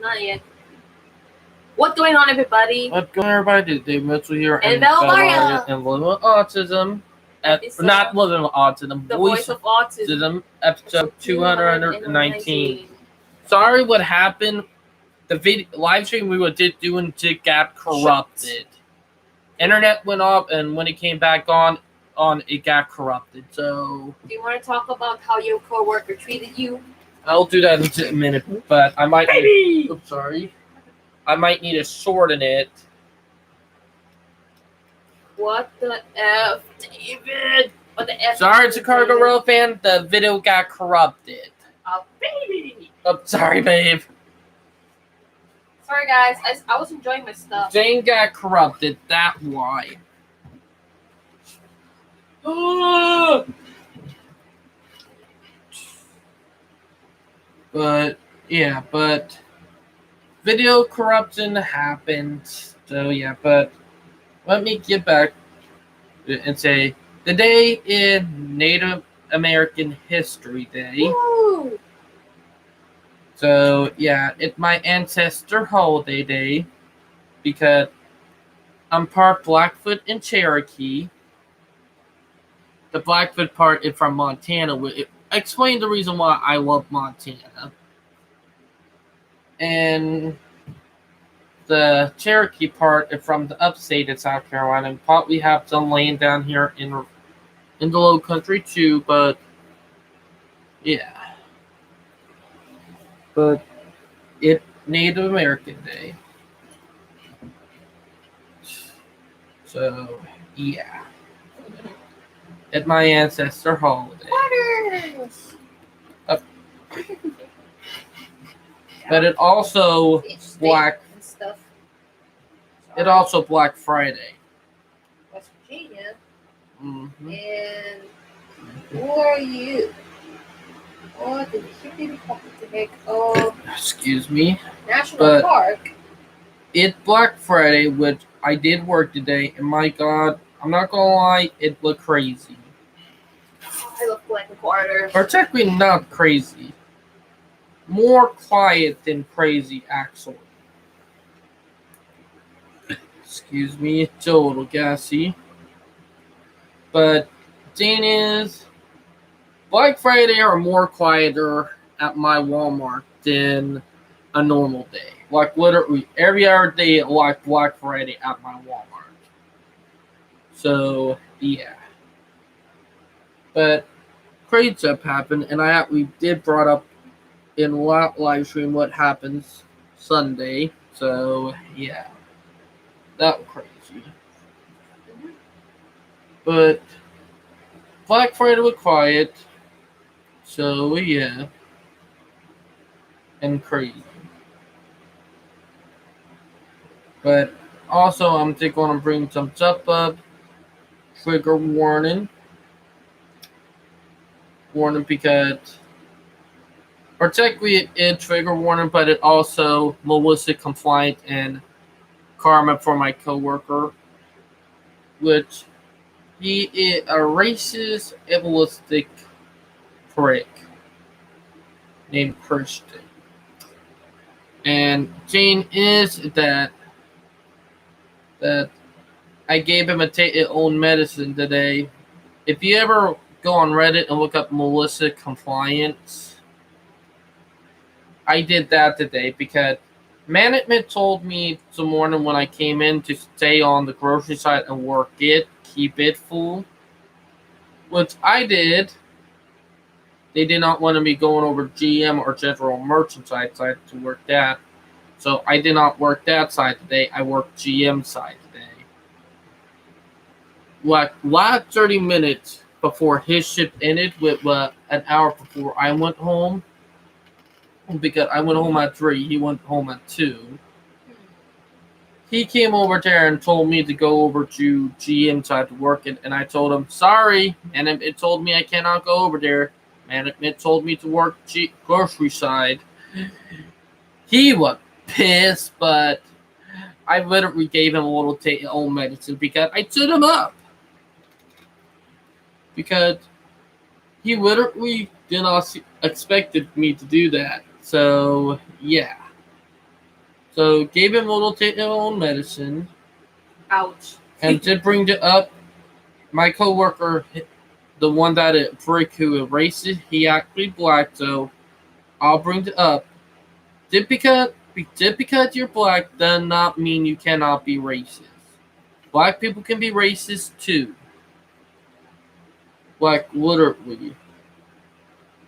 Not yet. What's going on, everybody? What's going on, everybody? Dave Mitchell here. And Belvaria. And Living with Autism. Not Living with Autism. The Voice of Autism. Episode 219. Sorry what happened. The video live stream we were doing got corrupted. Internet went off, and when it came back on it got corrupted. So, do you want to talk about how your coworker treated you? I'll do that in a minute, but I might. I might need to shorten it. What the F, David? What the F? Sorry, it's a Cargo Row fan. The video got corrupted. Oh, baby. Oh, sorry, babe. Sorry, guys. I was enjoying my stuff. Jane got corrupted. That's why. But video corruption happened. So yeah, but let me get back and say the day in Native American History Day. Woo! So yeah, it's my ancestor holiday day because I'm part Blackfoot and Cherokee. The Blackfoot part is from Montana. Explain the reason why I love Montana. And the Cherokee part is from the upstate of South Carolina. And probably have some land down here in the low country too, but yeah. But it's Native American Day. So yeah. It's my ancestor holiday. But it also Black Friday. West Virginia. Mm-hmm. And who are you? Oh, the heck? Oh, excuse me. National Park. It's Black Friday, which I did work today, and my God, I'm not gonna lie, it looked crazy. I love Black Quarter. Or technically not crazy. More quiet than crazy, actually. Excuse me, it's a little gassy. But thing is, Black Friday are more quieter at my Walmart than a normal day. Like literally every other day, like Black Friday at my Walmart. So yeah. But crazy stuff happened, and we did brought up in live stream what happens Sunday. So yeah, that was crazy. But Black Friday was quiet. So yeah, and crazy. But also, I'm just going to bring some stuff up. Trigger warning because, or technically it's trigger warning, but it also Melissa compliant and karma for my coworker, which he is a racist, evilistic prick named Christian. And Jane is that I gave him a own medicine today. If you ever go on Reddit and look up Melissa compliance, I did that today because management told me this morning when I came in to stay on the grocery side and keep it full, which I did. They did not want me going over GM or general merchant side, so I had to work that. So I did not work that side today. I worked GM side today. Like last 30 minutes before his shift ended, with an hour before I went home, because I went home at 3, he went home at 2. He came over there and told me to go over to GM side to work it, and I told him sorry, and it told me I cannot go over there. Management told me to work grocery side. He was pissed, but I literally gave him a little old medicine because I stood him up. Because he literally did not expected me to do that. So, yeah. So gave him a little take-home medicine, Ouch. and to bring it up, my coworker, the one that it brick who erases, he actually black. So I'll bring it up. Just because you're black does not mean you cannot be racist. Black people can be racist too. Like literally.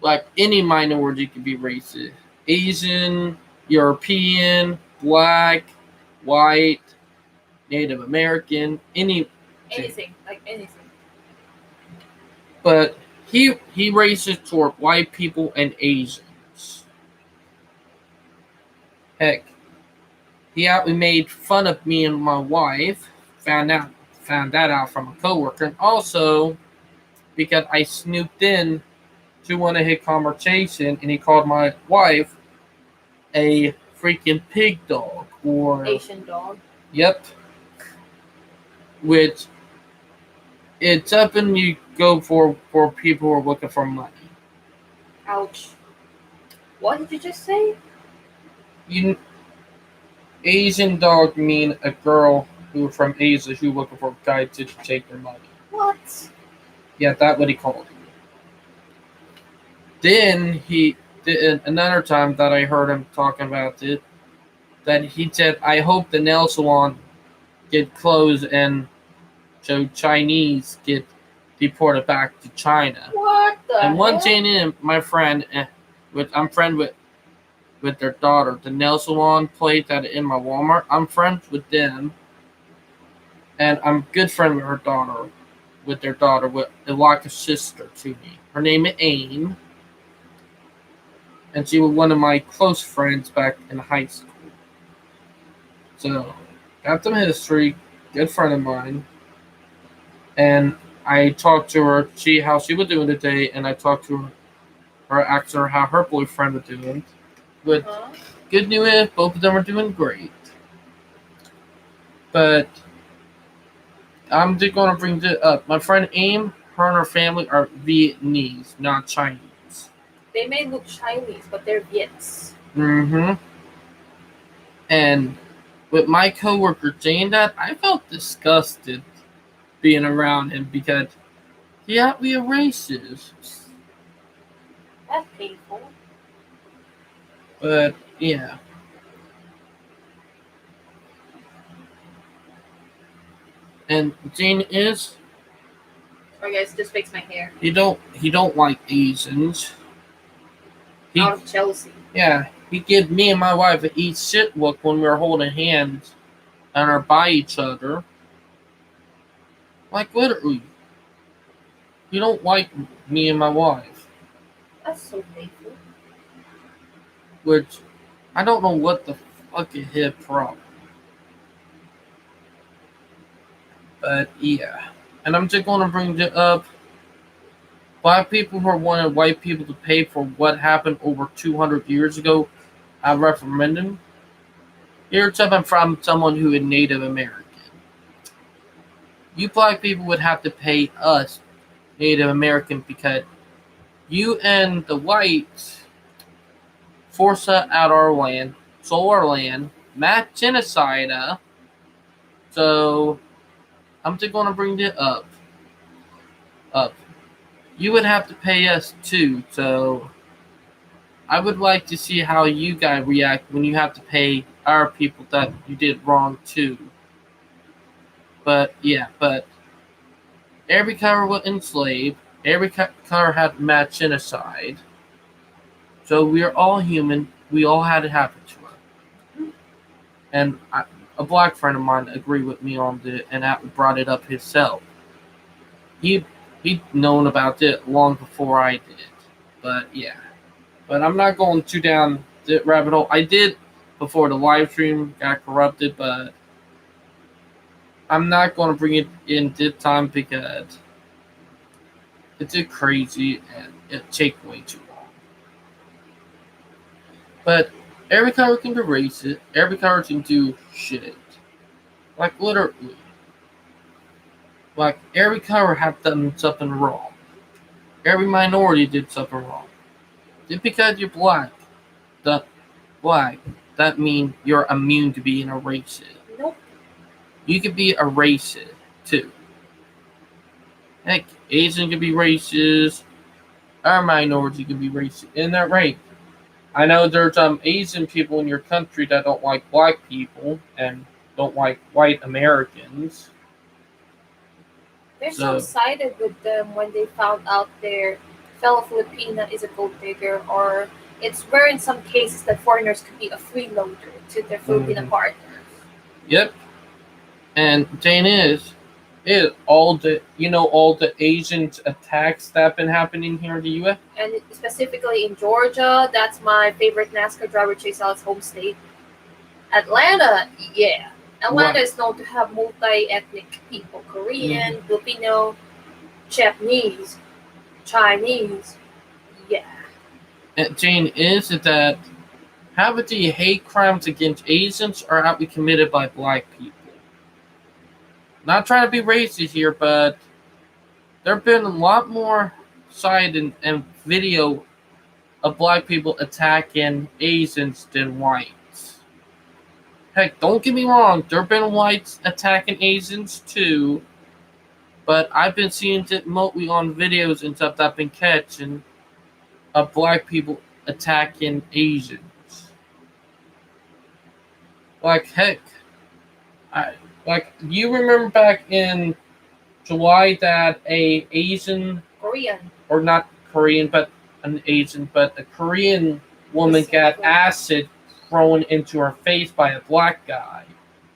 Like any minority can be racist. Asian, European, black, white, Native American, anything. Anything, like anything. But he racist toward white people and Asians. Heck, he actually made fun of me and my wife. Found that out from a coworker, and also because I snooped in to one of his conversation, and he called my wife a freaking pig dog, or Asian dog. yep, which it's up and you go for people who are looking for money. Ouch. What did you just say? You Asian dog mean a girl who from Asia who looking for a guy to take their money. What? Yeah, that's what he called it. Then he did another time that I heard him talking about it. That he said, "I hope the nail salon get closed and so Chinese get deported back to China." What the And one hell? thing in my friend, I'm friend with their daughter, the nail salon place that in my Walmart. I'm friends with them, and I'm good friend with her daughter, with their daughter, with like a sister to me. Her name is Aim, and she was one of my close friends back in high school. So, got some history, good friend of mine, and I talked to her, see how she was doing today, and I talked to her, asking her how her boyfriend was doing. But Huh? good news is both of them are doing great. But I'm just gonna bring it up. My friend Aim, her and her family are Vietnamese, not Chinese. They may look Chinese, but they're Viets. Mm-hmm. And with my coworker saying that, I felt disgusted being around him because he actually a racist. That's painful. But yeah. And the thing is, Sorry guys, just fix my hair. he don't like Asians. He Out of Chelsea. Yeah, he give me and my wife a eat shit look when we were holding hands and are by each other. Like literally, he don't like me and my wife, That's so painful. which I don't know what the fuck is his problem. But yeah, and I'm just gonna bring it up. Black people who wanted white people to pay for what happened over 200 years ago, a referendum. Here's something from someone who is Native American. You black people would have to pay us, Native American, because you and the whites forced us out our land, stole our land, mass genocide us. So I'm just gonna bring it up. Up. You would have to pay us too. So I would like to see how you guys react when you have to pay our people that you did wrong too. But yeah, but every color was enslaved. Every color had mass genocide. So we are all human. We all had it happen to us. And a black friend of mine agreed with me on it and brought it up himself. He'd known about it long before I did. But yeah. But I'm not going too down the rabbit hole. I did before the live stream got corrupted, but I'm not going to bring it in this time because it's just crazy and it takes way too long. But every color can be racist. Every color can do shit. Like literally. Like every color have done something wrong. Every minority did something wrong. Just because you're black, the black that mean you're immune to being a racist. Nope. You could be a racist too. Heck, Asian could be racist. Our minority could be racist. Isn't that right? I know there's Asian people in your country that don't like black people and don't like white Americans. They're so So sided with them when they found out their fellow Filipina is a gold digger, or it's rare in some cases that foreigners could be a freeloader to their Filipina mhm. partners. Yep. And thing is all the Asian attacks that have been happening here in the U.S. And specifically in Georgia, that's my favorite NASCAR driver, Chase Elliot's home state. Atlanta, yeah. Atlanta What? is known to have multi-ethnic people: Mhm. Korean, Filipino, Japanese, Chinese. Yeah. And thing is that half of the hate crimes against Asians are actually committed by black people. Not trying to be racist here, but there have been a lot more side and video of black people attacking Asians than whites. Heck, don't get me wrong, there have been whites attacking Asians too, but I've been seeing it mostly on videos and stuff that I've been catching of black people attacking Asians. Like heck, I like you remember back in July that a Asian Korean, or not Korean but an Asian but a Korean woman got specifically. acid thrown into her face by a black guy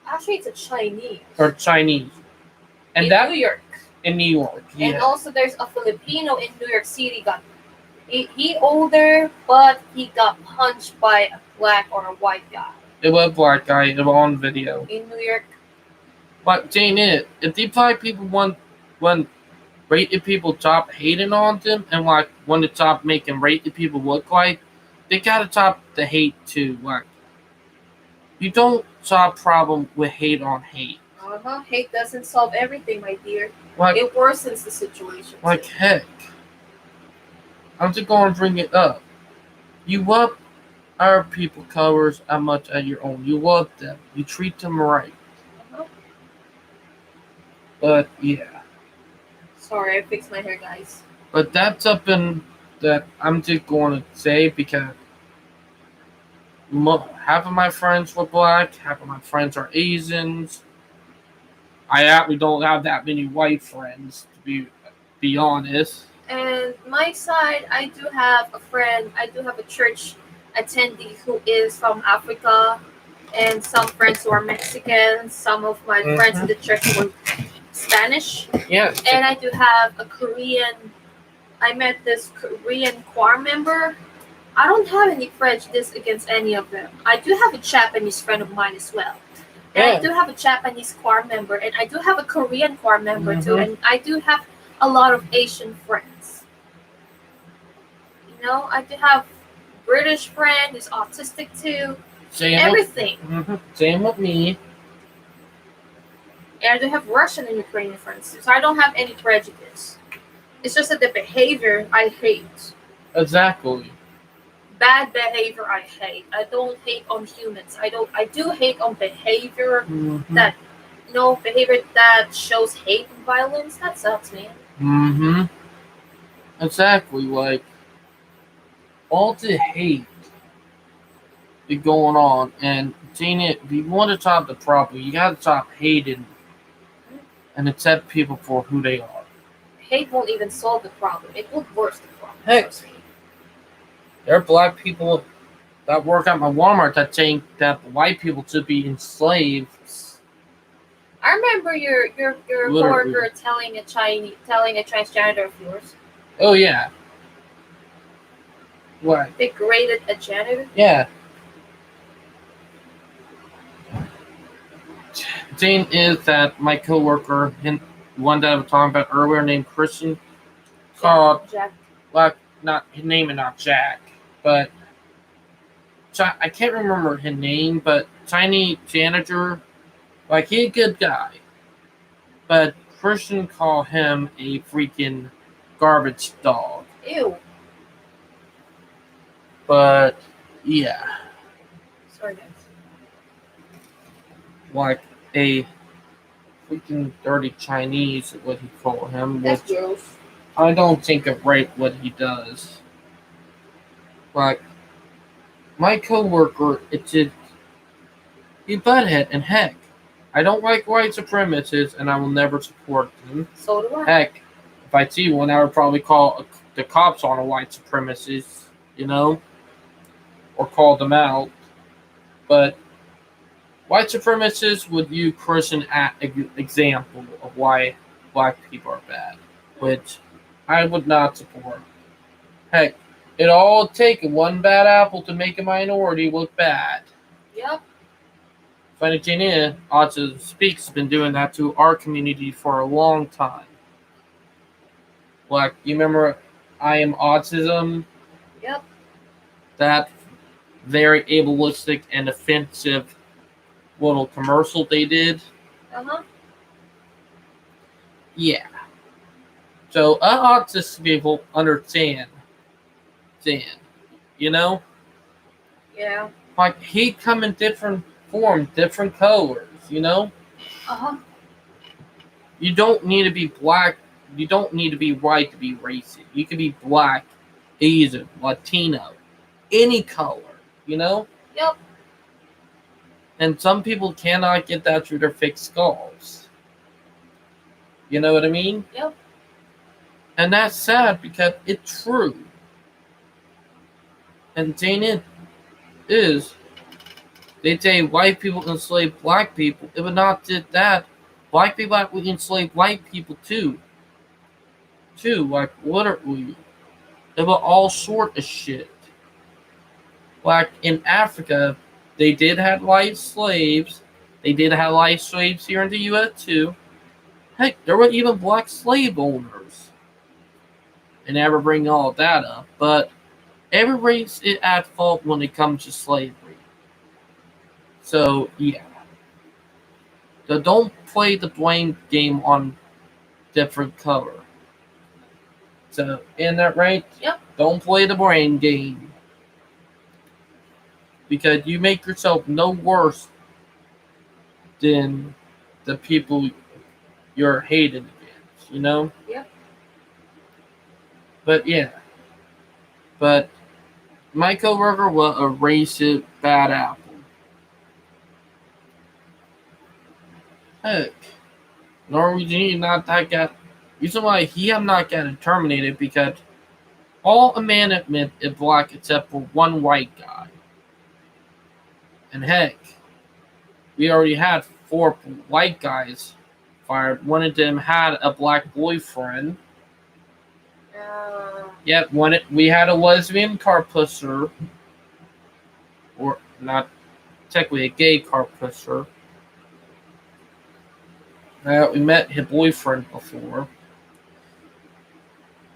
Actually, it's a Chinese or Chinese, and in that New York. in New York, And yeah, also, there's a Filipino in New York City. He older, but he got punched by a black or a white guy it was a black guy. It was on video. in New York. But Jane, if the black people want when rated people stop hating on them and like want to stop making rated people look like, they gotta stop the hate too. Like you don't solve problem with hate on hate. Hate doesn't solve everything, my dear. Like It worsens the situation. like heck, I'm just gonna bring it up. You love our people colors as much as your own. You love them. You treat them right. Uh-huh. But yeah. Sorry, I fixed my hair, guys. But that's something that I'm just going to say because half of my friends were black, half of my friends are Asians. I actually don't have that many white friends, to be honest. And my side, I do have a friend. I do have a church attendee who is from Africa, and some friends who are Mexican. Some of my friends in the church were Spanish, Yeah. and I do have a Korean. I met this Korean choir member. I don't have any prejudice against any of them. I do have a Japanese friend of mine as well. And I Yeah. do have a Japanese choir member, and I do have a Korean choir member too, Mhm. and I do have a lot of Asian friends. You know, I do have British friend who's autistic too. Same Everything. Same with me. And I do have Russian and Ukrainian friends too. So I don't have any prejudice. It's just that the behavior I hate. Exactly. Bad behavior I hate. I don't hate on humans. I do hate on behavior that behavior that shows hate and violence. That sucks, man. Mm-hmm. Exactly. Like all the hate is going on, and seeing it. If you want to stop the problem, you gotta stop hating and accept people for who they are. Hate won't even solve the problem. It will worsen the problem. Heck. Trust me. There are black people that work at my Walmart that think that white people should be enslaved. I remember your Literally. coworker telling a Chinese janitor of yours. Oh yeah. What? Degraded a janitor. Yeah. Thing is that my coworker, one that I was talking about earlier, named Christian, called Jack. like not his name is not Jack, but I can't remember his name, but tiny janitor, like he's a good guy, but Christian called him a freaking garbage dog. Ew. But yeah, Sorry, guys. like a freaking dirty Chinese, what he called him, That's which gross. I don't think of right what he does. Like my coworker, it's a he butthead, and heck, I don't like white supremacists, and I will never support them. So do I. Heck, if I see one, I would probably call the cops on a white supremacist, or call them out. But white supremacists would use Christian example of why black people are bad, which I would not support. Heck, it all take one bad apple to make a minority look bad. Yep. Funny thing is, Autism Speaks has been doing that to our community for a long time. Like, you remember I Am Autism? Yep. That very ableistic and offensive little commercial they did? Uh-huh. Yeah. So, autistic people understand. You know? Yeah. Like, he come in different forms, different colors, Uh-huh. You don't need to be black. You don't need to be white to be racist. You can be black, Asian, Latino, any color. Yep. And some people cannot get that through their fake skulls. You know what I mean? Yep. And that's sad because it's true. And saying it is, they say white people enslaved black people. It would not did that. Black people would enslave white people too. Like literally. It was all sort of shit. Like in Africa, they did have light slaves. They did have light slaves here in the U.S. too. Heck, there were even black slave owners. I never bring all of that up, but every race is at fault when it comes to slavery. So yeah, so don't play the blame game on different color. So isn't that right? Yep. Don't play the brain game because you make yourself no worse than the people you're hated against. Yep. But yeah. But my coworker was a racist bad apple. Heck. Norwegian not that guy. Reason why he have not gotten terminated because all a man admit is black except for one white guy. And heck, we already had 4 white guys fired. One of them had a black boyfriend. Yep, we had a lesbian car pusher. Or not technically a gay car pusher. We met his boyfriend before.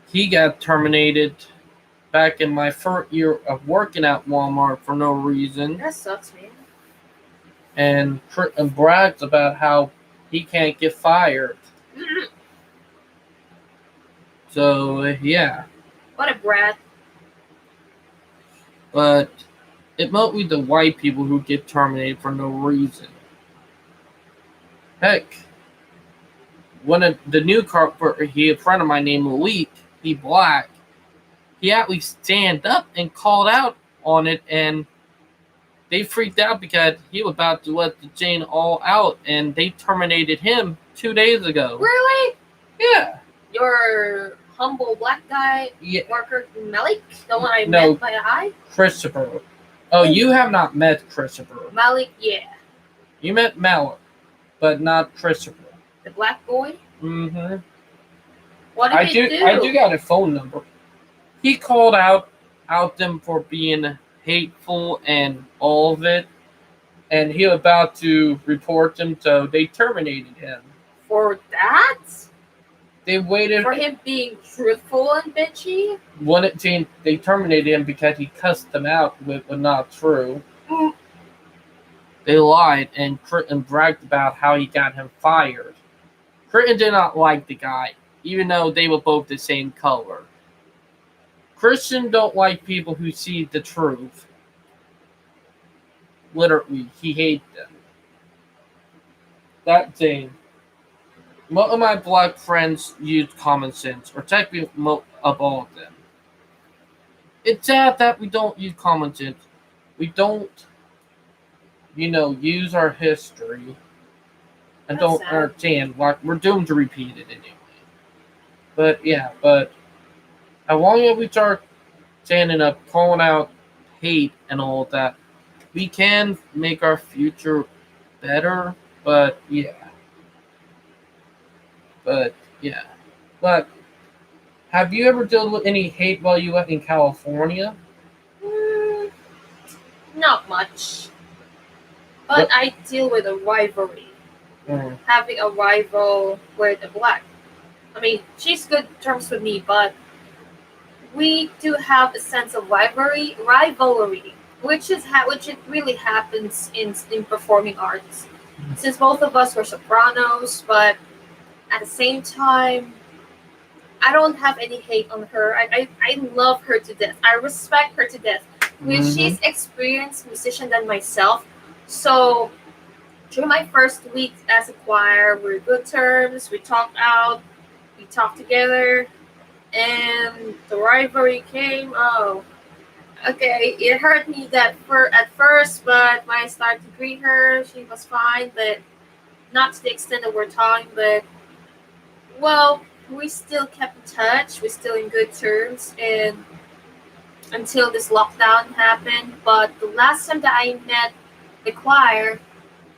He got terminated back in my first year of working at Walmart for no reason. That sucks, man. And brags about how he can't get fired. So, yeah. What a brat. But it might be the white people who get terminated for no reason. Heck, one of the new carpenter, a friend of mine named Malik, he black, he actually stand up and called out on it, and they freaked out because he was about to let the chain all out, and they terminated him 2 days ago. Really? Yeah. Your humble black guy worker Malik, the one I No. met by the eye? Christopher. Oh, you have not met Christopher. Malik, yeah. You met Malik, but not Christopher. The black boy? Mm-hmm. What did he do? I do got a phone number. He called out them for being hateful and all of it, and he was about to report them, so they terminated him. For that? They waited for him being truthful and bitchy. They terminated him because he cussed them out with not true. They lied and bragged about how he got him fired. Critton did not like the guy, even though they were both the same color. Christians don't like people who see the truth. literally, he hates them. That thing. Most of my black friends use common sense, or technically of all of them. It's sad that we don't use common sense. We don't, use our history and That's don't sad. understand. Like, we're doomed to repeat it anyway. But as long as we start standing up, calling out hate and all of that, we can make our future better. But yeah, but yeah. But have you ever dealt with any hate while you were in California? Mm, not much, but What? I deal with a rivalry. Mm, Having a rival with a black. I mean, she's good terms with me, but we do have a sense of rivalry, which it really happens in performing arts. Since both of us were sopranos, but at the same time, I don't have any hate on her. I love her to death. I respect her to death. mm-hmm. She's experienced musician than myself, so during my first week as a choir, we're good terms. We talked out, we talked together, and the rivalry came. Oh, okay, it hurt me at first, but when I started to greet her, she was fine, but not to the extent that we're talking. But well, we still kept in touch. We're still in good terms, and until this lockdown happened. But the last time that I met the choir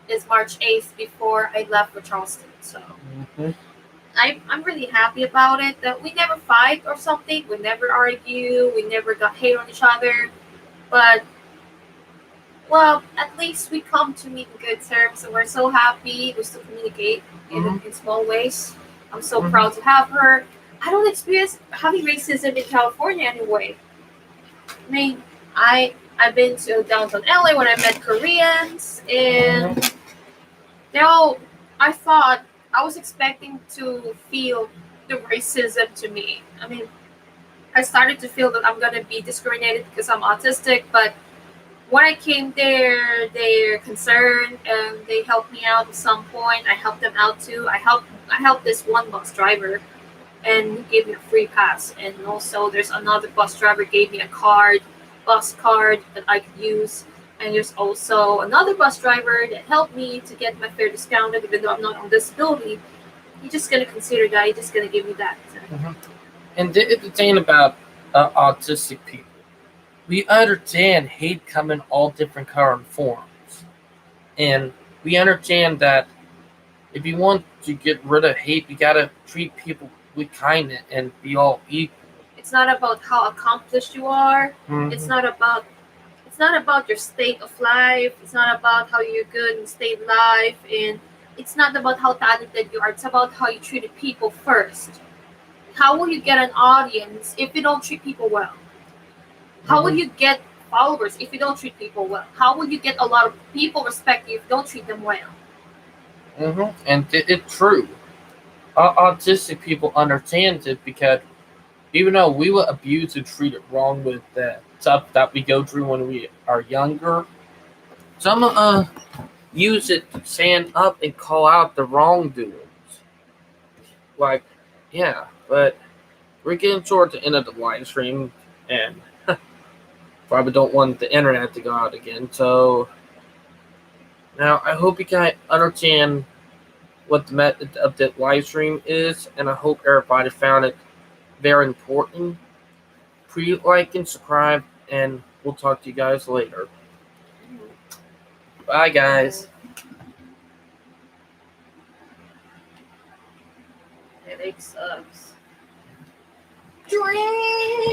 is March 8th before I left for Charleston. So Mm-hmm. I'm really happy about it. That we never fight or something. We never argue. We never got hate on each other. But well, at least we come to meet in good terms, and we're so happy. We still communicate Mm-hmm. in small ways. I'm so Mm-hmm. proud to have her. I don't experience having racism in California anyway. I mean, I've been to downtown LA when I met Koreans, and Mm-hmm. they all. I thought I was expecting to feel the racism to me. I mean, I started to feel that I'm gonna be discriminated because I'm autistic, but when I came there, they're concerned and they helped me out at some point. I helped them out too. I helped this one bus driver and he gave me a free pass. And also there's another bus driver gave me a bus card that I could use. And there's also another bus driver that helped me to get my fare discounted even though I'm not on disability. He's just gonna consider that. He's just gonna give me that. Mm-hmm. And the thing about autistic people, we understand hate come in all different current forms, and we understand that if you want to get rid of hate, you gotta treat people with kindness and be all equal. It's not about how accomplished you are. It's Mm-hmm. not about it's not about your state of life. It's not about how you're good in state life, and it's not about how talented you are. It's about how you treated people first. How will you get an audience if you don't treat people well? How will Mm-hmm. you get followers if you don't treat people well? How will you get a lot of people respect you if you don't treat them well? Mm-hmm. And it's true. Autistic people understand it because even though we were abused and treated wrong with the stuff that we go through when we are younger, some use it to stand up and call out the wrongdoings. Like, yeah, but we're getting toward the end of the live stream, and probably don't want the internet to go out again. So now I hope you guys understand what the method of the live stream is, and I hope everybody found it very important. Please like and subscribe, and we'll talk to you guys later. Bye, guys. Headache sucks. Drink.